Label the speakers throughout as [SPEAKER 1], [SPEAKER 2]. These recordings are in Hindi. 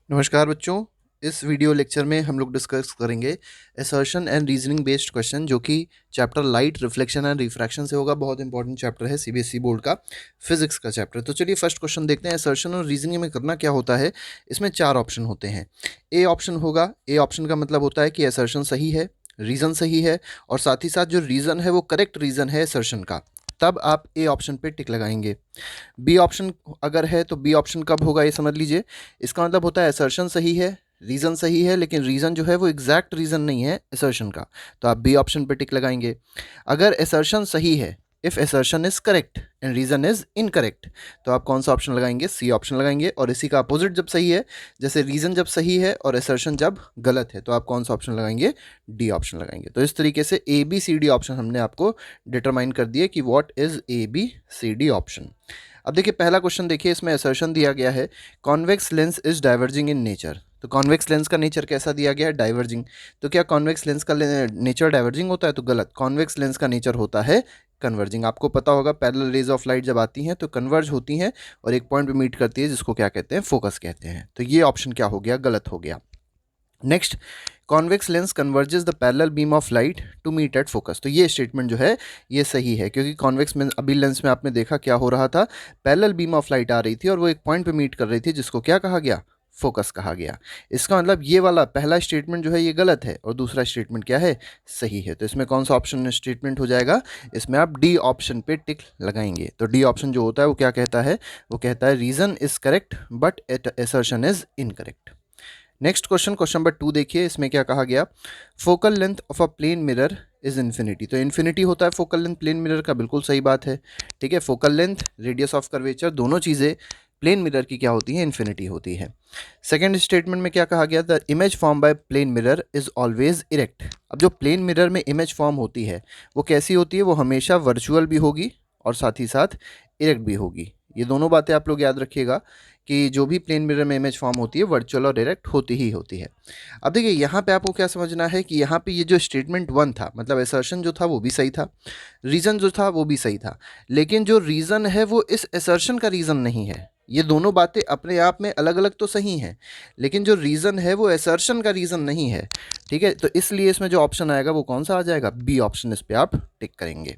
[SPEAKER 1] नमस्कार बच्चों। इस वीडियो लेक्चर में हम लोग डिस्कस करेंगे assertion and reasoning based question, जो कि chapter light reflection and refraction से होगा। बहुत इंपॉर्टेंट चैप्टर है सीबीएसई बोर्ड का फिजिक्स का चैप्टर। तो चलिए फर्स्ट क्वेश्चन देखते हैं। असर्शन और रीजनिंग में करना क्या होता है। इसमें चार ऑप्शन होते हैं। ए ऑप्शन होगा। ए ऑप्शन का मतलब होता है कि असर्शन सही है, रीज़न सही है, और साथ ही साथ जो रीज़न है वो करेक्ट रीज़न है असर्शन का, तब आप ए ऑप्शन पे टिक लगाएंगे। बी ऑप्शन अगर है तो बी ऑप्शन कब होगा ये समझ लीजिए। इसका मतलब होता है असर्शन सही है, रीज़न सही है, लेकिन रीज़न जो है वो एग्जैक्ट रीज़न नहीं है असर्शन का, तो आप बी ऑप्शन पे टिक लगाएंगे। अगर असर्शन सही है, if assertion is correct and reason is incorrect, तो आप कौन सा ऑप्शन लगाएंगे? सी ऑप्शन लगाएंगे। और इसी का अपोजिट जब सही है, जैसे रीज़न जब सही है और असर्शन जब गलत है, तो आप कौन सा ऑप्शन लगाएंगे? डी ऑप्शन लगाएंगे। तो इस तरीके से A B C D option हमने आपको डिटरमाइन कर दिए कि what is A B C D option. अब देखिए पहला क्वेश्चन देखिए, इसमें असर्शन दिया गया है convex lens is diverging in nature. तो कॉन्वेक्स लेंस का नेचर कैसा दिया गया है? डाइवर्जिंग। तो क्या कॉन्वेक्स लेंस का नेचर डाइवर्जिंग होता है? तो गलत। कॉन्वेक्स लेंस का नेचर होता है कन्वर्जिंग। आपको पता होगा पैरेलल रेज ऑफ लाइट जब आती हैं तो कन्वर्ज होती हैं और एक पॉइंट पे मीट करती है, जिसको क्या कहते हैं? फोकस कहते हैं। तो ये ऑप्शन क्या हो गया? गलत हो गया। Next, convex lens converges the parallel beam of light to meet at focus. तो ये स्टेटमेंट जो है ये सही है, क्योंकि कॉन्वेक्स में अभी लेंस में आपने देखा क्या हो रहा था, पैरेलल बीम ऑफ लाइट आ रही थी और वो एक पॉइंट पे मीट कर रही थी, जिसको क्या कहा गया? फोकस कहा गया। इसका मतलब ये वाला पहला स्टेटमेंट जो है ये गलत है और दूसरा स्टेटमेंट क्या है? सही है। तो इसमें कौन सा ऑप्शन स्टेटमेंट हो जाएगा? इसमें आप डी ऑप्शन पे टिक लगाएंगे। तो डी ऑप्शन जो होता है वो क्या कहता है? वो कहता है reason is correct but assertion is incorrect. Next question, question number 2 देखिए, इसमें क्या कहा गया? Focal length of a plane mirror is infinity. तो इन्फिनिटी होता है फोकल लेंथ प्लेन मिरर का, बिल्कुल सही बात है। ठीक है, focal length, radius of curvature, दोनों चीज़ें प्लेन मिरर की क्या होती है? इन्फिनिटी होती है। सेकेंड स्टेटमेंट में क्या कहा गया? The image form by plane mirror is always erect. अब जो प्लेन मिरर में इमेज फॉर्म होती है वो कैसी होती है? वो हमेशा वर्चुअल भी होगी और साथ ही साथ इरेक्ट भी होगी। ये दोनों बातें आप लोग याद रखिएगा कि जो भी प्लेन मिरर में इमेज फॉर्म होती है वर्चुअल और डायरेक्ट होती ही होती है। अब देखिए यहाँ पे आपको क्या समझना है कि यहाँ पे ये जो स्टेटमेंट 1 था, मतलब असर्शन जो था वो भी सही था, रीज़न जो था वो भी सही था, लेकिन जो रीज़न है वो इस असर्शन का रीज़न नहीं है। ये दोनों बातें अपने आप में अलग अलग तो सही हैं, लेकिन जो रीज़न है वो असर्शन का रीज़न नहीं है। ठीक है, तो इसलिए इसमें जो ऑप्शन आएगा वो कौन सा आ जाएगा? B option. इस पर आप टिक करेंगे।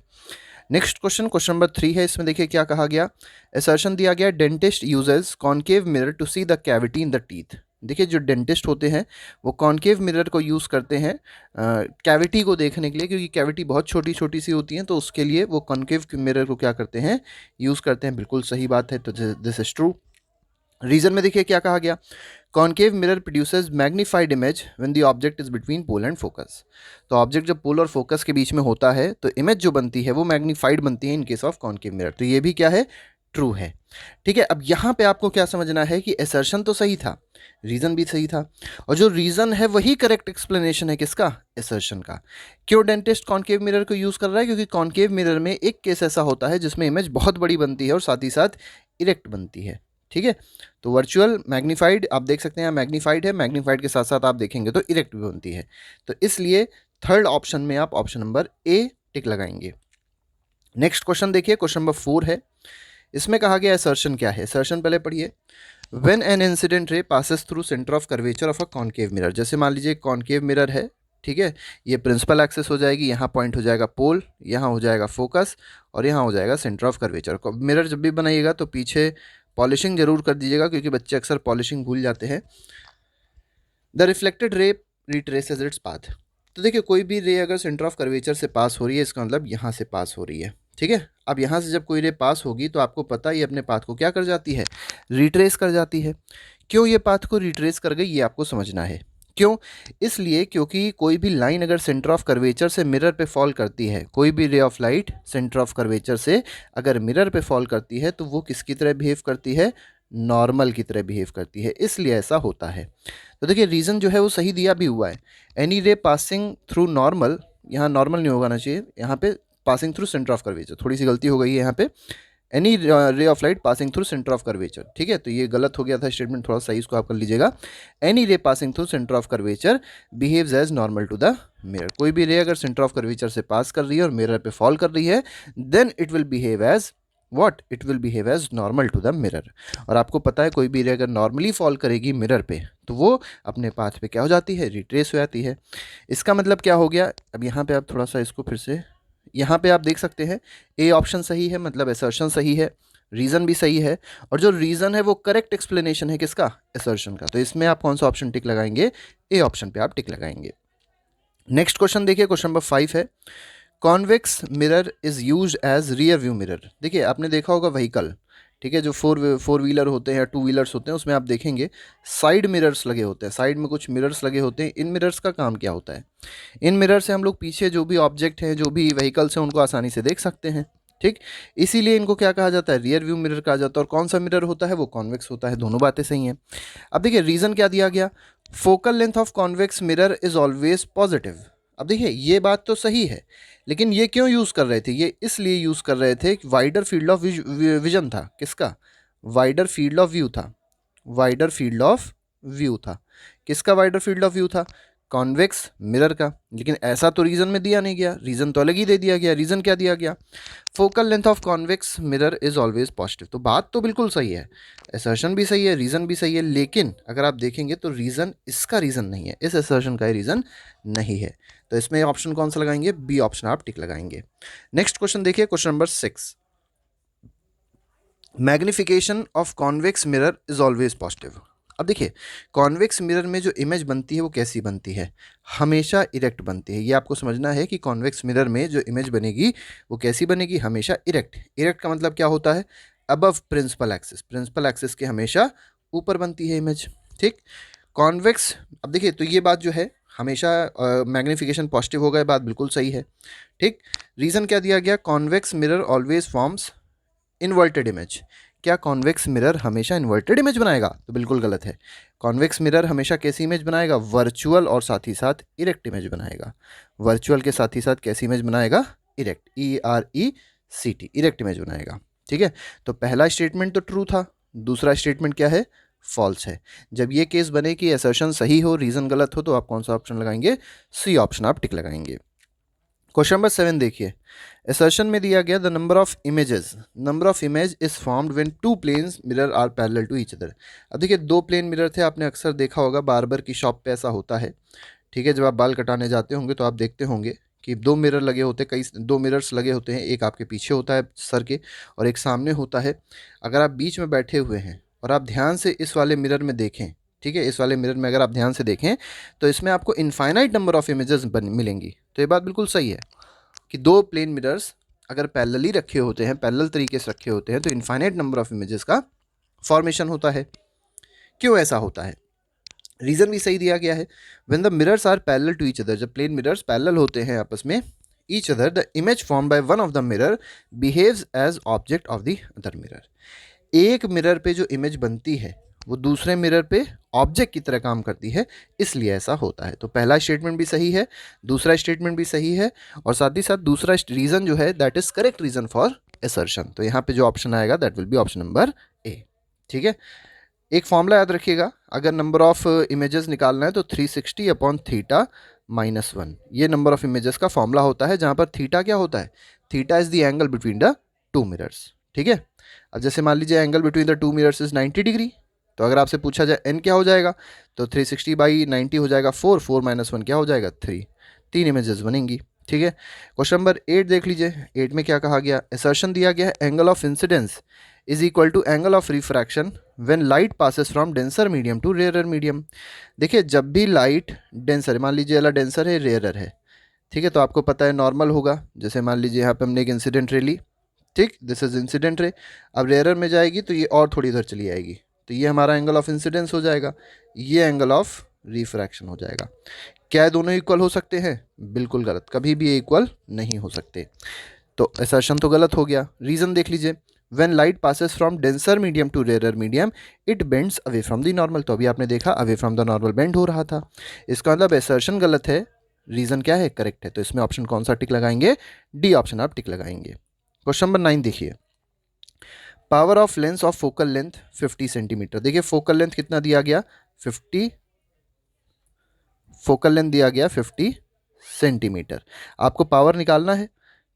[SPEAKER 1] नेक्स्ट क्वेश्चन, क्वेश्चन नंबर 3 है। इसमें देखिए क्या कहा गया? असर्शन दिया गया dentist uses concave mirror to see the cavity in the teeth. देखिए जो डेंटिस्ट होते हैं वो कॉनकेव मिरर को यूज़ करते हैं कैविटी को देखने के लिए, क्योंकि कैविटी बहुत छोटी छोटी सी होती हैं, तो उसके लिए वो कॉनकेव मिरर को क्या करते हैं? यूज़ करते हैं। बिल्कुल सही बात है, तो दिस इज ट्रू। रीजन में देखिए क्या कहा गया? Concave mirror produces magnified image when the object is between pole and focus. तो ऑब्जेक्ट जब पोल और फोकस के बीच में होता है तो इमेज जो बनती है वो मैग्नीफाइड बनती है इन केस ऑफ कॉनकेव मिरर। तो ये भी क्या है? ट्रू है। ठीक है, अब यहाँ पे आपको क्या समझना है कि असर्शन तो सही था, रीजन भी सही था, और जो रीजन है वही करेक्ट एक्सप्लेनेशन है किसका? असर्शन का। क्यों डेंटिस्ट कॉनकेव मिरर को यूज कर रहा है? क्योंकि कॉनकेव मिरर में एक केस ऐसा होता है जिसमें इमेज बहुत बड़ी बनती है और साथ ही साथ इरेक्ट बनती है। ठीक है, तो वर्चुअल मैग्नीफाइड आप देख सकते हैं, मैग्नीफाइड है, मैग्नीफाइड के साथ साथ आप देखेंगे तो इरेक्ट भी बनती है। तो इसलिए थर्ड ऑप्शन में आप ऑप्शन नंबर ए टिक लगाएंगे। नेक्स्ट क्वेश्चन देखिए, क्वेश्चन नंबर 4 है। इसमें कहा गया असर्शन क्या है? असर्शन पहले पढ़िए। When an incident ray passes through centre of curvature of a concave mirror. जैसे मान लीजिए कॉनकेव मिरर है, ठीक है, ये प्रिंसिपल एक्सेस हो जाएगी, यहाँ पॉइंट हो जाएगा पोल, यहाँ हो जाएगा फोकस, और यहाँ हो जाएगा सेंटर ऑफ कर्वेचर। मिरर जब भी बनाइएगा तो पीछे पॉलिशिंग जरूर कर दीजिएगा, क्योंकि बच्चे अक्सर पॉलिशिंग भूल जाते हैं। The reflected ray retraces its path. तो देखिए कोई भी रे अगर सेंटर ऑफ कर्वेचर से पास हो रही है, इसका मतलब यहाँ से पास हो रही है। ठीक है, अब यहाँ से जब कोई रे पास होगी तो आपको पता ही अपने पाथ को क्या कर जाती है? रिट्रेस कर जाती है। क्यों ये पाथ को रिट्रेस कर गई ये आपको समझना है। क्यों? इसलिए क्योंकि कोई भी लाइन अगर सेंटर ऑफ कर्वेचर से मिरर पे फॉल करती है, कोई भी ray of light centre of curvature से अगर मिरर पे फॉल करती है तो वो किसकी तरह बिहेव करती है? नॉर्मल की तरह बिहेव करती है, इसलिए ऐसा होता है। तो देखिए रीज़न जो है वो सही दिया भी हुआ है। Any ray passing through normal, यहाँ नॉर्मल नहीं होगा ना चाहिए, यहाँ पे passing through centre of curvature, थोड़ी सी गलती हो गई है यहाँ पे। Any ray of light passing through centre of curvature, ठीक है, तो ये गलत हो गया था स्टेटमेंट, थोड़ा सही इसको आप कर लीजिएगा। Any ray passing through centre of curvature behaves as normal to the mirror. कोई भी रे अगर सेंटर ऑफ कर्वेचर से पास कर रही है और मिरर पे फॉल कर रही है, then it will behave as what it will behave as normal to the mirror. और आपको पता है कोई भी रे अगर नॉर्मली फॉल करेगी मिरर पे तो वो अपने पाथ पे क्या हो जाती है, रिट्रेस हो जाती है। इसका मतलब क्या हो गया, अब यहाँ पे आप थोड़ा सा इसको फिर से, यहाँ पे आप देख सकते हैं ए ऑप्शन सही है, मतलब असर्शन सही है, रीज़न भी सही है, और जो रीज़न है वो करेक्ट एक्सप्लेनेशन है किसका, असर्शन का। तो इसमें आप कौन सा ऑप्शन टिक लगाएंगे, ए ऑप्शन पे आप टिक लगाएंगे। नेक्स्ट क्वेश्चन देखिए, क्वेश्चन नंबर 5 है, convex mirror is use as rear view mirror. देखिए आपने देखा होगा व्हीकल, ठीक है, जो फोर व्हीलर होते हैं या टू व्हीलर्स होते हैं उसमें आप देखेंगे साइड मिरर्स लगे होते हैं, साइड में कुछ मिरर्स लगे होते हैं। इन मिरर्स का काम क्या होता है, इन मिरर से हम लोग पीछे जो भी ऑब्जेक्ट हैं, जो भी व्हीकल्स हैं, उनको आसानी से देख सकते हैं, ठीक। इसीलिए इनको क्या कहा जाता है, रियर व्यू मिरर कहा जाता है। और कौन सा मिरर होता है, वो कॉन्वेक्स होता है। दोनों बातें सही हैं। अब देखिए रीज़न क्या दिया गया, focal length of convex mirror is always positive. अब देखिए ये बात तो सही है, लेकिन ये क्यों यूज़ कर रहे थे, ये इसलिए यूज़ कर रहे थे कि वाइडर फील्ड ऑफ विजन था, किसका, वाइडर फील्ड ऑफ व्यू था, वाइडर फील्ड ऑफ व्यू था। किसका वाइडर फील्ड ऑफ व्यू था, कॉन्वेक्स मिरर का। लेकिन ऐसा तो रीज़न में दिया नहीं गया, रीज़न तो अलग ही दे दिया गया। रीज़न क्या दिया गया, focal length of convex mirror is always positive. तो बात तो बिल्कुल सही है, असर्शन भी सही है, रीज़न भी सही है, लेकिन अगर आप देखेंगे तो रीज़न इसका रीज़न नहीं है, इस असर्शन का रीज़न नहीं है। तो इसमें ऑप्शन कौन सा लगाएंगे, बी ऑप्शन आप टिक लगाएंगे। नेक्स्ट क्वेश्चन देखिए, question number 6, magnification of convex mirror is always positive. अब देखिए कॉन्वेक्स मिरर में जो इमेज बनती है वो कैसी बनती है, हमेशा इरेक्ट बनती है। ये आपको समझना है कि कॉन्वेक्स मिरर में जो इमेज बनेगी वो कैसी बनेगी, हमेशा इरेक्ट। इरेक्ट का मतलब क्या होता है, above principal axis, principal axis के हमेशा ऊपर बनती है इमेज, ठीक। कॉन्वेक्स, अब देखिए तो ये बात जो है हमेशा मैग्निफिकेशन पॉजिटिव होगा, ये बात बिल्कुल सही है, ठीक। रीज़न क्या दिया गया, convex mirror always forms inverted image. क्या कॉन्वेक्स मिरर हमेशा इन्वर्टेड इमेज बनाएगा, तो बिल्कुल गलत है। कॉन्वेक्स मिरर हमेशा कैसी इमेज बनाएगा, वर्चुअल और साथ ही साथ इरेक्ट इमेज बनाएगा। वर्चुअल के साथ ही साथ कैसी इमेज बनाएगा, इरेक्ट, ERECT, इरेक्ट इमेज बनाएगा, ठीक है। तो पहला स्टेटमेंट तो ट्रू था, दूसरा स्टेटमेंट क्या है, फॉल्स है। जब ये केस बने कि असर्शन सही हो, रीज़न गलत हो, तो आप कौन सा ऑप्शन लगाएंगे, सी ऑप्शन आप टिक लगाएंगे। क्वेश्चन नंबर 7 देखिए, असर्शन में दिया गया the number of images, number of image is formed when two planes mirror are parallel to each other. अब देखिए दो प्लेन मिरर थे, आपने अक्सर देखा होगा, बार्बर की शॉप पे ऐसा होता है, ठीक है। जब आप बाल कटाने जाते होंगे तो आप देखते होंगे कि दो मिरर लगे होते हैं, कई दो मिरर्स लगे होते हैं, एक आपके पीछे होता है सर के और एक सामने होता है। अगर आप बीच में बैठे हुए हैं और आप ध्यान से इस वाले मिरर में देखें, ठीक है, इस वाले मिरर में अगर आप ध्यान से देखें तो इसमें आपको इनफाइनाइट नंबर ऑफ इमेजेस मिलेंगी। तो ये बात बिल्कुल सही है कि दो प्लेन मिरर्स अगर पैरेलली रखे होते हैं, पैरेलल तरीके से रखे होते हैं, तो इनफाइनाइट नंबर ऑफ इमेजेस का फॉर्मेशन होता है। क्यों ऐसा होता है, रीज़न भी सही दिया गया है। When the mirrors are parallel to each other, जब प्लेन मिरर्स पैरेलल होते हैं आपस में, each other, the image form by one of the mirror behaves as object of the other mirror. एक मिरर पे जो इमेज बनती है वो दूसरे मिरर पे ऑब्जेक्ट की तरह काम करती है, इसलिए ऐसा होता है। तो पहला स्टेटमेंट भी सही है, दूसरा स्टेटमेंट भी सही है, और साथ ही साथ दूसरा रीज़न जो है that is correct reason for assertion. तो यहाँ पे जो ऑप्शन आएगा that will be option number A, ठीक है। एक फॉर्मूला याद रखिएगा, अगर नंबर ऑफ इमेजेस निकालना है तो 360 अपॉन थीटा -1, ये नंबर ऑफ इमेजेस का फॉर्मूला होता है, जहाँ पर थीटा क्या होता है, theta is the angle between the two mirrors, ठीक है। अब जैसे मान लीजिए angle between the two mirrors is 90 degree, तो अगर आपसे पूछा जाए एन क्या हो जाएगा, तो 360/90 हो जाएगा 4, 4 - 1 क्या हो जाएगा 3, तीन इमेजेस बनेंगी, ठीक है। क्वेश्चन नंबर 8 देख लीजिए, 8 में क्या कहा गया, असर्शन दिया गया है angle of incidence is equal to angle of refraction when light passes from denser medium to rarer medium. देखिए जब भी लाइट डेंसर, मान लीजिए वाला डेंसर है, रेयरर है, ठीक है, तो आपको पता है नॉर्मल होगा। जैसे मान लीजिए यहाँ पे हमने एक इंसिडेंट रे ली, ठीक, दिस इज इंसिडेंट रे। अब रेयरर में जाएगी तो ये और थोड़ी इधर चली आएगी, तो ये हमारा एंगल ऑफ इंसिडेंस हो जाएगा, ये एंगल ऑफ रिफ्रैक्शन हो जाएगा। क्या दोनों इक्वल हो सकते हैं, बिल्कुल गलत, कभी भी इक्वल नहीं हो सकते। तो असर्शन तो गलत हो गया। रीज़न देख लीजिए, when light passes from denser medium to rare medium it bends away from the normal. तो अभी आपने देखा away from the normal bend हो रहा था, इसका मतलब असर्शन गलत है, रीज़न क्या है, करेक्ट है। तो इसमें ऑप्शन कौन सा टिक लगाएंगे, डी ऑप्शन आप टिक लगाएंगे। क्वेश्चन नंबर 9 देखिए, power of lens of focal length 50 centimetre. देखिए फोकल लेंथ कितना दिया गया, 50, फोकल लेंथ दिया गया 50 सेंटीमीटर। आपको पावर निकालना है,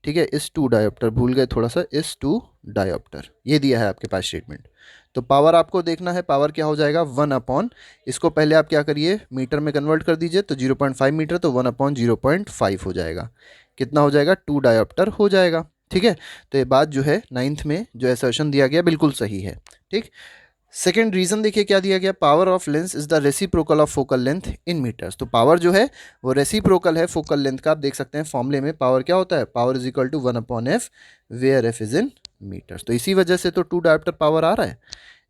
[SPEAKER 1] ठीक है, इस टू डायोप्टर, भूल गए थोड़ा सा, इस टू डायोप्टर, ये दिया है आपके पास स्टेटमेंट। तो पावर आपको देखना है, पावर क्या हो जाएगा 1/, इसको पहले आप क्या करिए मीटर में कन्वर्ट कर दीजिए, तो 0.5 मीटर, तो 1/0.5 हो जाएगा। कितना हो जाएगा 2 डायोप्टर हो जाएगा। ठीक है, तो ये बात जो है 9th में जो एसर्शन दिया गया बिल्कुल सही है। ठीक, सेकेंड रीजन देखिए क्या दिया गया, power of lens is the reciprocal of focal length in metres. तो पावर जो है वो रेसिप्रोकल है फोकल लेंथ का। आप देख सकते हैं फॉर्मूले में पावर क्या होता है, power is equal to 1/f, where f is in metres. तो इसी वजह से तो 2 डायोप्टर पावर आ रहा है।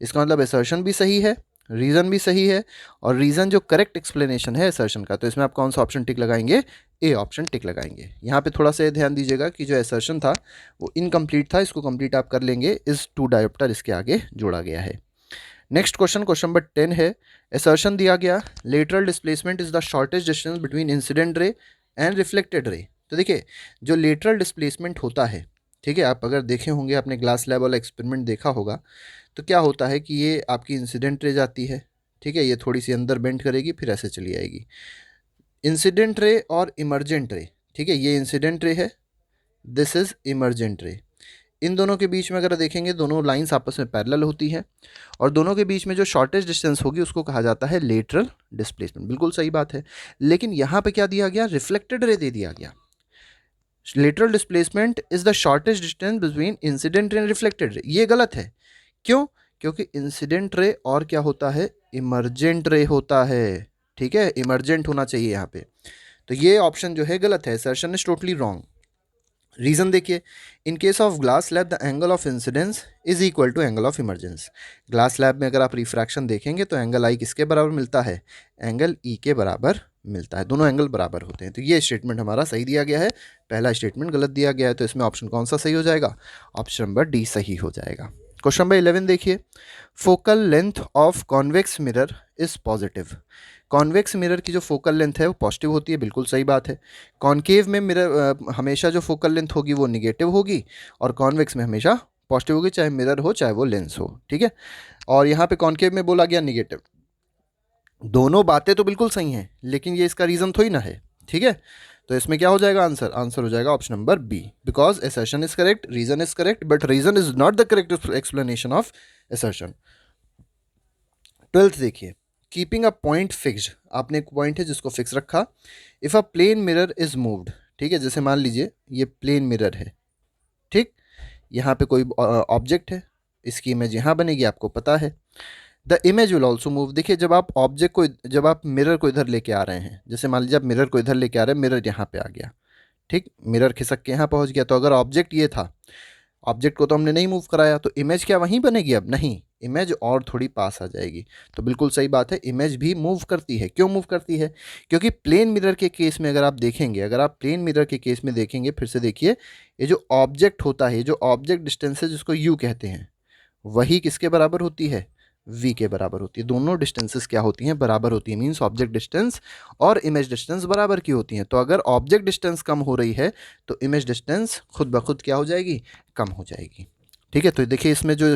[SPEAKER 1] इसका मतलब असर्शन भी सही है, रीजन भी सही है, और रीजन जो करेक्ट एक्सप्लेनेशन है असर्शन का, तो इसमें आप कौन सा ऑप्शन टिक लगाएंगे, ए ऑप्शन टिक लगाएंगे। यहाँ पे थोड़ा सा ध्यान दीजिएगा कि जो असर्शन था वो इनकम्प्लीट था, इसको कंप्लीट आप कर लेंगे, इस 2 डायोप्टर इसके आगे जोड़ा गया है। नेक्स्ट क्वेश्चन, क्वेश्चन नंबर 10 है, असर्शन दिया गया lateral displacement is the shortest distance between incident ray and reflected ray. तो देखिए जो लेटरल डिस्प्लेसमेंट होता है, ठीक है, आप अगर देखे होंगे, आपने ग्लास लैब वाला एक्सपेरिमेंट देखा होगा, तो क्या होता है कि ये आपकी इंसिडेंट रे जाती है, ठीक है, ये थोड़ी सी अंदर बेंड करेगी, फिर ऐसे चली आएगी। इंसिडेंट रे और इमरजेंट रे, ठीक है, ये इंसिडेंट रे है, दिस इज इमरजेंट रे। इन दोनों के बीच में अगर देखेंगे दोनों लाइंस आपस में पैरेलल होती हैं, और दोनों के बीच में जो शॉर्टेस्ट डिस्टेंस होगी उसको कहा जाता है लेटरल डिस्प्लेसमेंट। बिल्कुल सही बात है, लेकिन यहाँ पे क्या दिया गया, रिफ्लेक्टेड रे दे दिया गया। Lateral displacement is the shortest distance between incident ray and reflected ray. ये गलत है, क्यों, क्योंकि इंसिडेंट रे और क्या होता है, इमरजेंट रे होता है। ठीक है, इमरजेंट होना चाहिए यहाँ पे, तो ये ऑप्शन जो है गलत है, assertion is totally wrong. Reason देखिए, in case of glass slab the angle of incidence is equal to angle of emergence. Glass slab में अगर आप रिफ्रैक्शन देखेंगे तो एंगल आई किसके बराबर मिलता है, एंगल ई के बराबर मिलता है, दोनों एंगल बराबर होते हैं। तो ये स्टेटमेंट हमारा सही दिया गया है, पहला स्टेटमेंट गलत दिया गया है, तो इसमें ऑप्शन कौन सा सही हो जाएगा, ऑप्शन नंबर डी सही हो जाएगा। क्वेश्चन नंबर 11 देखिए, focal length of convex mirror is positive. Convex mirror की जो फोकल लेंथ है वो पॉजिटिव होती है, बिल्कुल सही बात है। कॉन्केव में मिरर हमेशा जो फोकल लेंथ होगी वो निगेटिव होगी, और कॉन्वेक्स में हमेशा पॉजिटिव होगी, चाहे मिरर हो चाहे वो लेंस हो। ठीक है, और यहाँ पे कॉन्केव में बोला गया निगेटिव। दोनों बातें तो बिल्कुल सही हैं, लेकिन ये इसका रीज़न थोड़ी ना है। ठीक है, तो इसमें क्या हो जाएगा आंसर, आंसर हो जाएगा option number B, because assertion is correct, reason is correct, but reason is not the correct explanation of assertion. 12th देखिए, कीपिंग अ पॉइंट फिक्स्ड, आपने एक पॉइंट है जिसको फिक्स रखा, if a plane mirror is moved. ठीक है, जैसे मान लीजिए ये प्लेन मिरर है, ठीक, यहाँ पे कोई ऑब्जेक्ट है, इसकी इमेज यहाँ बनेगी, आपको पता है, the image will also move. देखिए जब आप ऑब्जेक्ट को, जब आप मिरर को इधर लेके आ रहे हैं, जैसे मान लीजिए आप मिरर को इधर लेके आ रहे हैं, मिरर यहाँ पे आ गया, ठीक, मिरर खिसक के यहाँ पहुँच गया, तो अगर ऑब्जेक्ट ये था, ऑब्जेक्ट को तो हमने नहीं मूव कराया, तो इमेज क्या वहीं बनेगी, अब नहीं, इमेज और थोड़ी पास आ जाएगी। तो बिल्कुल सही बात है, इमेज भी मूव करती है। क्यों मूव करती है, क्योंकि प्लेन मिरर के केस में अगर आप देखेंगे, अगर आप प्लेन मिरर के केस में देखेंगे, फिर से देखिए, ये जो ऑब्जेक्ट होता है, जो ऑब्जेक्ट डिस्टेंस है जिसको यू कहते हैं, वही किसके बराबर होती है, v के बराबर होती है। दोनों डिस्टेंसेस क्या होती हैं, बराबर होती है, मीन्स ऑब्जेक्ट डिस्टेंस और इमेज डिस्टेंस बराबर की होती हैं। तो अगर ऑब्जेक्ट डिस्टेंस कम हो रही है तो इमेज डिस्टेंस खुद ब खुद क्या हो जाएगी, कम हो जाएगी। ठीक है, तो देखिए इसमें जो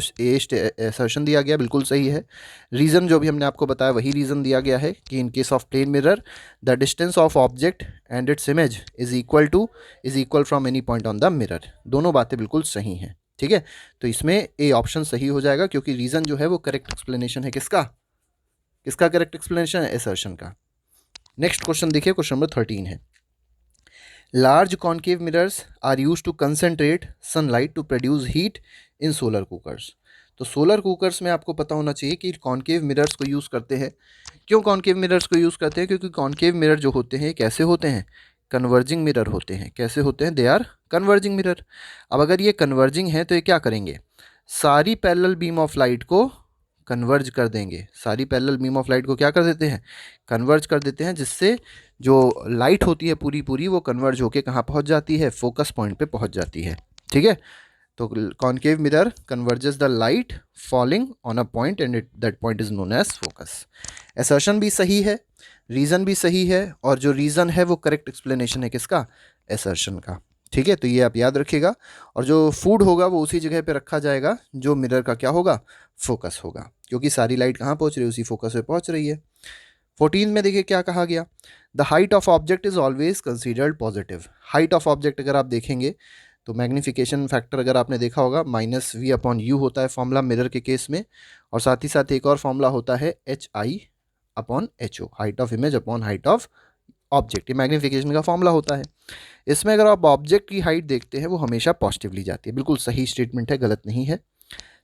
[SPEAKER 1] असर्शन दिया गया बिल्कुल सही है। रीज़न जो भी हमने आपको बताया वही रीज़न दिया गया है कि in case of plane mirror the distance of object and its image is equal from any point on the mirror. दोनों बातें बिल्कुल सही हैं। ठीक है, तो इसमें ए ऑप्शन सही हो जाएगा, क्योंकि रीज़न जो है वो करेक्ट एक्सप्लेनेशन है किसका, किसका करेक्ट एक्सप्लेनेशन है, असर्शन का। नेक्स्ट क्वेश्चन देखिए, क्वेश्चन नंबर 13 है, large concave mirrors are use to concentrate sunlight to produce heat in solar cookers. तो सोलर कुकर्स में आपको पता होना चाहिए कि कॉन्केव मिरर्स को यूज़ करते हैं। क्यों कॉन्केव मिरर्स को यूज़ करते हैं, क्योंकि कॉन्केव मिरर जो होते हैं कैसे होते हैं, कन्वर्जिंग मिरर होते हैं। कैसे होते हैं, दे आर कन्वर्जिंग मिरर। अब अगर ये कन्वर्जिंग है तो ये क्या करेंगे, सारी पैरेलल बीम ऑफ लाइट को कन्वर्ज कर देंगे, सारी पैरेलल बीम ऑफ लाइट को क्या कर देते हैं, कन्वर्ज कर देते हैं, जिससे जो लाइट होती है पूरी पूरी वो कन्वर्ज होके कहाँ पहुँच जाती है, फोकस पॉइंट पे पहुँच जाती है। ठीक है, तो concave mirror converges the light falling on a point and that point is known as focus. Assertion भी सही है, रीज़न भी सही है, और जो रीज़न है वो करेक्ट एक्सप्लेनेशन है किसका, असर्शन का। ठीक है, तो ये आप याद रखिएगा, और जो फूड होगा वो उसी जगह पे रखा जाएगा जो मिरर का क्या होगा, फोकस होगा, क्योंकि सारी लाइट कहाँ पहुँच रही है, उसी फोकस पे पहुँच रही है। 14 में देखिए क्या कहा गया, the height of object is always considered positive. Height of object अगर आप देखेंगे तो मैग्नीफिकेशन फैक्टर अगर आपने देखा होगा -v/u होता है फॉर्मूला मिरर के केस में, और साथ ही साथ एक और फॉर्मूला होता है HI/HO, height of image upon height of object, ये मैग्नीफिकेशन का फॉर्मूला होता है। इसमें अगर आप ऑब्जेक्ट की हाइट देखते हैं वो हमेशा पॉजिटिव ली जाती है, बिल्कुल सही स्टेटमेंट है, गलत नहीं है।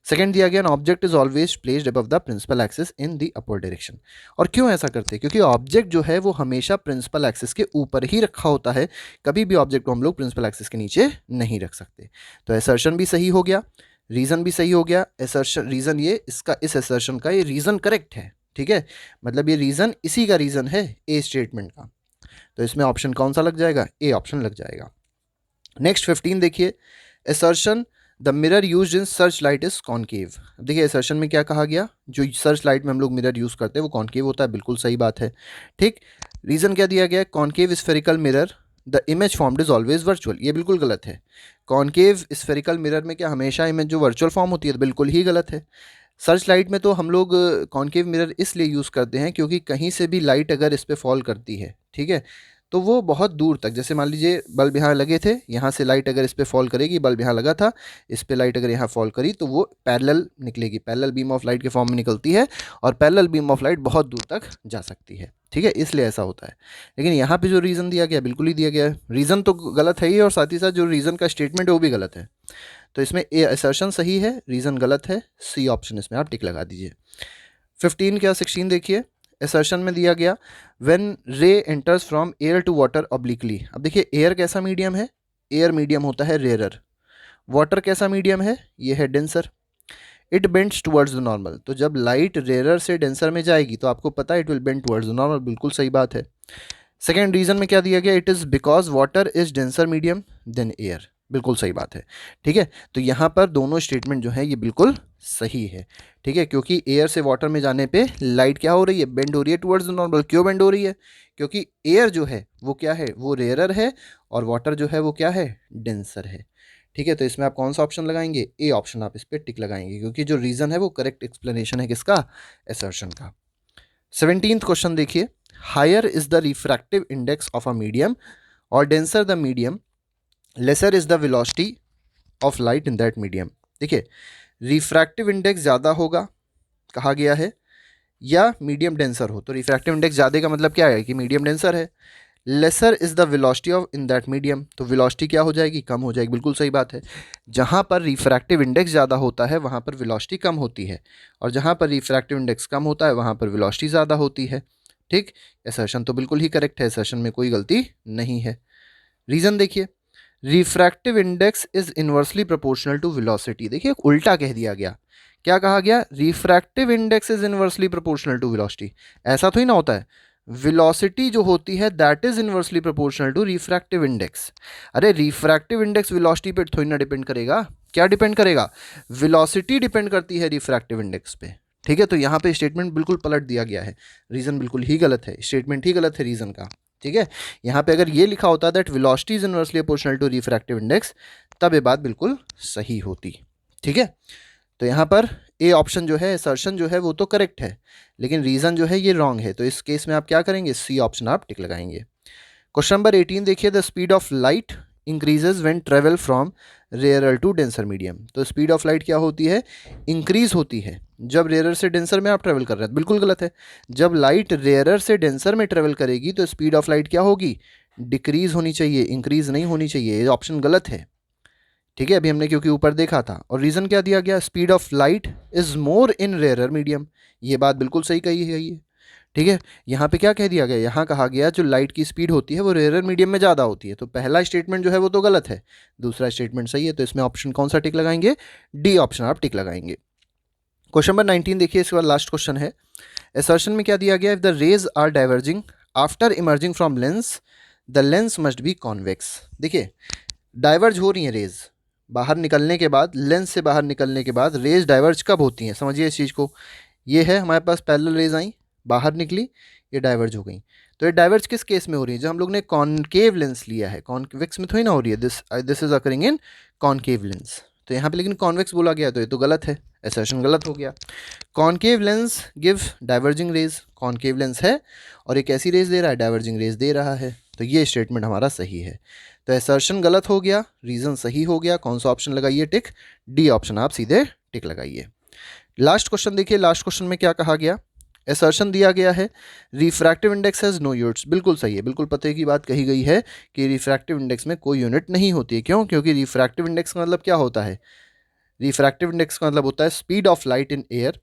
[SPEAKER 1] सेकंड दिया गया, object is always placed above the principal axis in the upper direction. और क्यों ऐसा करते हैं, क्योंकि ऑब्जेक्ट जो है वो हमेशा प्रिंसिपल एक्सिस के ऊपर ही रखा होता है, कभी भी ऑब्जेक्ट को हम लोग प्रिंसिपल एक्सिस के नीचे नहीं रख सकते। तो असर्शन भी सही हो गया, रीजन भी सही हो गया। असर्शन रीजन ये इसका, इस असर्शन का ये रीजन करेक्ट है, ठीक है, मतलब ये रीजन इसी का रीजन है ए स्टेटमेंट का। तो इसमें ऑप्शन कौन सा लग जाएगा, ए ऑप्शन लग जाएगा। नेक्स्ट 15 देखिए, assertion the mirror use in search light is concave. देखिए असर्शन में क्या कहा गया, जो सर्च लाइट में हम लोग मिरर यूज करते हैं वो कॉनकेव होता है, बिल्कुल सही बात है, ठीक। रीजन क्या दिया गया, concave spherical mirror the image formed is always virtual, ये बिल्कुल गलत है। कॉनकेव स्फेरिकल मिरर में क्या हमेशा इमेज जो वर्चुअल फॉर्म होती है, तो बिल्कुल ही गलत है। सर्च लाइट में तो हम लोग कॉनकेव मिरर इसलिए यूज़ करते हैं क्योंकि कहीं से भी लाइट अगर इस पर फॉल करती है, ठीक है, तो वो बहुत दूर तक, जैसे मान लीजिए बल्ब यहाँ लगे थे, यहाँ से लाइट अगर इस पर फॉल करेगी, बल्ब यहाँ लगा था, इस पर लाइट अगर यहाँ फॉल करी तो वो पैरेलल निकलेगी, पैरेलल बीम ऑफ लाइट के फॉर्म में निकलती है, और पैरेलल बीम ऑफ लाइट बहुत दूर तक जा सकती है, ठीक है, इसलिए ऐसा होता है। लेकिन यहाँ पे जो रीज़न दिया गया बिल्कुल ही दिया गया है, रीज़न तो गलत है ही, और साथ ही साथ जो रीज़न का स्टेटमेंट है वो भी गलत है। तो इसमें ए असर्शन सही है, रीज़न गलत है, सी ऑप्शन इसमें आप टिक लगा दीजिए। 15 क्या 16 देखिए, असर्शन में दिया गया when ray enters from air to water obliquely. अब देखिए एयर कैसा मीडियम है, एयर मीडियम होता है रेयरर, वाटर कैसा मीडियम है, ये है denser, it bends towards the normal. तो जब लाइट रेयरर से डेंसर में जाएगी तो आपको पता है it will bend towards the normal, बिल्कुल सही बात है। सेकेंड रीजन में क्या दिया गया, it is because water is denser medium than air, बिल्कुल सही बात है, ठीक है। तो यहाँ पर दोनों स्टेटमेंट जो है ये बिल्कुल सही है, ठीक है, क्योंकि एयर से वाटर में जाने पे लाइट क्या हो रही है, बेंड हो रही है टुवर्ड्स द नॉर्मल। क्यों बेंड हो रही है, क्योंकि एयर जो है वो क्या है, वो रेयरर है, और वाटर जो है वो क्या है, डेंसर है, ठीक है। तो इसमें आप कौन सा ऑप्शन लगाएंगे, ए ऑप्शन आप इस पर टिक लगाएंगे, क्योंकि जो रीज़न है वो करेक्ट एक्सप्लेनेशन है किसका, असर्शन का। 17th क्वेश्चन देखिए, higher is the refractive index of a medium और denser the medium, lesser is the velocity of light in that medium. देखिए रिफ्रैक्टिव इंडेक्स ज़्यादा होगा कहा गया है, या मीडियम डेंसर हो, तो रिफ्रैक्टिव इंडेक्स ज़्यादा का मतलब क्या है कि मीडियम डेंसर है। Lesser is the velocity of in that medium, तो वेलोसिटी क्या हो जाएगी, कम हो जाएगी, बिल्कुल सही बात है। जहाँ पर रिफ्रैक्टिव इंडेक्स ज़्यादा होता है वहाँ पर वेलोसिटी कम होती है, और जहाँ पर रिफ्रैक्टिव इंडेक्स कम होता है वहाँ पर वेलोसिटी ज़्यादा होती है, ठीक। असर्शन तो बिल्कुल ही करेक्ट है, असर्शन में कोई गलती नहीं है। रीज़न देखिए, refractive index is inversely proportional to velocity. देखिए उल्टा कह दिया गया, क्या कहा गया, refractive index is inversely proportional to velocity, ऐसा तो ही ना होता है, वेलोसिटी जो होती है that is inversely proportional to refractive index. अरे रिफ्रैक्टिव इंडेक्स वेलोसिटी पे थोड़ी ना डिपेंड करेगा, क्या डिपेंड करेगा, वेलोसिटी डिपेंड करती है रिफ्रैक्टिव इंडेक्स पे, ठीक है। तो यहाँ पे स्टेटमेंट बिल्कुल पलट दिया गया है, रीजन बिल्कुल ही गलत है, स्टेटमेंट ही गलत है रीजन का, ठीक है। यहाँ पे अगर ये लिखा होता that velocity is inversely proportional to refractive index, तब ये बात बिल्कुल सही होती, ठीक है। तो यहाँ पर ए ऑप्शन जो है, असर्शन जो है वो तो करेक्ट है, लेकिन रीज़न जो है ये रॉन्ग है, तो इस केस में आप क्या करेंगे, सी ऑप्शन आप टिक लगाएंगे। क्वेश्चन नंबर 18 देखिए, the speed of light increases when travel from rarer to denser medium. तो स्पीड ऑफ लाइट क्या होती है, इंक्रीज होती है जब रेयरर से डेंसर में आप ट्रेवल कर रहे हैं, बिल्कुल गलत है। जब लाइट रेयरर से डेंसर में ट्रेवल करेगी तो स्पीड ऑफ लाइट क्या होगी, डिक्रीज होनी चाहिए, इंक्रीज नहीं होनी चाहिए, ये ऑप्शन गलत है, ठीक है। अभी हमने क्योंकि ऊपर देखा था, और रीज़न क्या दिया गया, speed of light is more in rarer medium, ये बात बिल्कुल सही कही है ये, ठीक है। यहाँ पे क्या कह दिया गया, यहाँ कहा गया जो लाइट की स्पीड होती है वो रेयरर मीडियम में ज़्यादा होती है, तो पहला स्टेटमेंट जो है वो तो गलत है, दूसरा स्टेटमेंट सही है। तो इसमें ऑप्शन कौन सा टिक लगाएंगे, डी ऑप्शन आप टिक लगाएंगे। क्वेश्चन नंबर 19 देखिए, इसके बाद लास्ट क्वेश्चन है, असर्शन में क्या दिया गया, if the rays are diverging after emerging from lens the lens must be convex. देखिए डाइवर्ज हो रही हैं रेज, बाहर निकलने के बाद, लेंस से बाहर निकलने के बाद रेज डाइवर्ज कब होती हैं, समझिए इस चीज़ को। ये है हमारे पास पैरेलल रेज आई, बाहर निकली, ये डाइवर्ज हो गई। तो ये डाइवर्ज किस केस में हो रही है, जब हम लोग ने कॉनकेव लेंस लिया है, कॉन्वेक्स में थोड़ी ना हो रही है, this is occurring in concave lens. तो यहाँ पे लेकिन कॉन्वेक्स बोला गया, तो ये तो गलत है, असर्शन गलत हो गया। Concave lens give diverging raise, concave lens है और एक ऐसी रेज दे रहा है, डाइवर्जिंग रेज दे रहा है, तो ये स्टेटमेंट हमारा सही है। तो असर्शन गलत हो गया, रीजन सही हो गया। कौन सा ऑप्शन लगाइए? टिक, डी ऑप्शन आप सीधे टिक लगाइए। लास्ट क्वेश्चन देखिए, लास्ट क्वेश्चन में क्या कहा गया? असर्शन दिया गया है refractive index has no units, बिल्कुल सही है, बिल्कुल पते की बात कही गई है कि रिफ्रैक्टिव इंडेक्स में कोई यूनिट नहीं होती है। क्यों? क्योंकि रिफ्रैक्टिव इंडेक्स का मतलब क्या होता है? रिफ्रैक्टिव इंडेक्स का मतलब होता है speed of light in air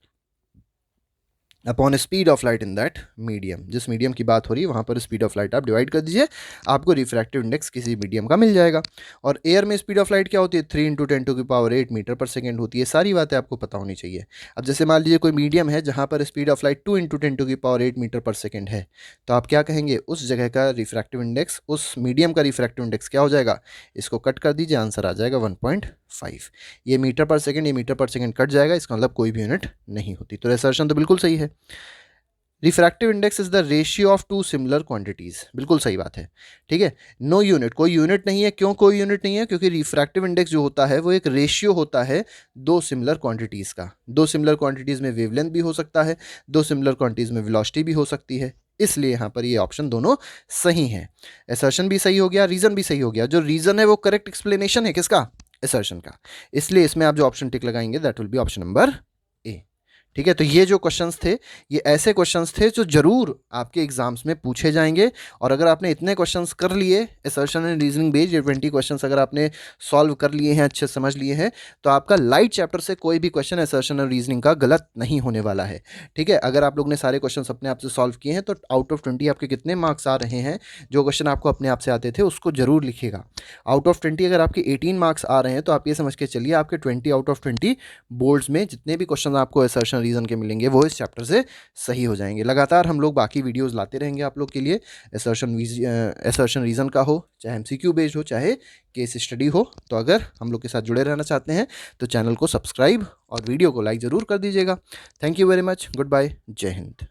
[SPEAKER 1] upon speed of light in that medium. जिस मीडियम की बात हो रही है वहाँ पर स्पीड ऑफ लाइट आप डिवाइड कर दीजिए, आपको रिफ्रैक्टिव इंडेक्स किसी मीडियम का मिल जाएगा। और एयर में स्पीड ऑफ लाइट क्या होती है? 3 × 10⁸ मीटर पर सेकेंड होती है। सारी बातें आपको पता होनी चाहिए। अब जैसे मान लीजिए कोई मीडियम है जहाँ पर स्पीड ऑफ लाइट 2 × 10⁸ मीटर पर सेकेंड है, तो आप क्या कहेंगे? उस जगह का रिफ्रैक्टिव इंडेक्स, उस मीडियम का रिफ्रैक्टिव इंडेक्स क्या हो जाएगा? इसको कट कर दीजिए, आंसर आ जाएगा 1.5। ये मीटर पर सेकेंड, ये मीटर पर सेकेंड कट जाएगा, इसका मतलब कोई भी यूनिट नहीं होती। तो असर्शन तो बिल्कुल सही है। Refractive index is the ratio of two similar quantities, बिल्कुल सही बात है। ठीक है, नो यूनिट, कोई यूनिट नहीं है। क्यों कोई यूनिट नहीं है? क्योंकि रिफ्रैक्टिव इंडेक्स जो होता है वो एक रेशियो होता है दो सिमिलर क्वांटिटीज का। दो सिमिलर क्वांटिटीज में वेवलेंथ भी हो सकता है, दो सिमिलर क्वांटिटीज में वेलोसिटी भी हो सकती है, इसलिए यहाँ पर ये ऑप्शन दोनों सही हैं। असर्शन भी सही हो गया, रीजन भी सही हो गया। जो रीजन है वो करेक्ट एक्सप्लेनेशन है किसका? असर्शन का। इसलिए इसमें आप जो ऑप्शन टिक लगाएंगे that will be option number A. ठीक है, तो ये जो क्वेश्चंस थे ये ऐसे क्वेश्चंस थे जो जरूर आपके एग्जाम्स में पूछे जाएंगे। और अगर आपने इतने क्वेश्चंस कर लिए असर्शन एंड रीजनिंग बेस्ड, ये 20 क्वेश्चंस अगर आपने सॉल्व कर लिए हैं, अच्छे समझ लिए हैं, तो आपका लाइट चैप्टर से कोई भी क्वेश्चन असर्शन और रीजनिंग का गलत नहीं होने वाला है। ठीक है, अगर आप लोग ने सारे क्वेश्चन अपने आप से सॉल्व किए हैं तो आउट ऑफ 20 आपके कितने मार्क्स आ रहे हैं? जो क्वेश्चन आपको अपने आप से आते थे उसको जरूर लिखिएगा। आउट ऑफ 20 अगर आपके 18 मार्क्स आ रहे हैं तो आप ये समझ के चलिए आपके 20 आउट ऑफ 20 बोर्ड्स में जितने भी क्वेश्चन आपको असर्शन रीजन के मिलेंगे वो इस चैप्टर से सही हो जाएंगे। लगातार हम लोग बाकी वीडियोस लाते रहेंगे आप लोग के लिए, असर्शन रीजन का हो, चाहे एमसीक्यू बेस्ड हो, चाहे केस स्टडी हो। तो अगर हम लोग के साथ जुड़े रहना चाहते हैं तो चैनल को सब्सक्राइब और वीडियो को लाइक ज़रूर कर दीजिएगा। Thank you very much, good bye, जय हिंद।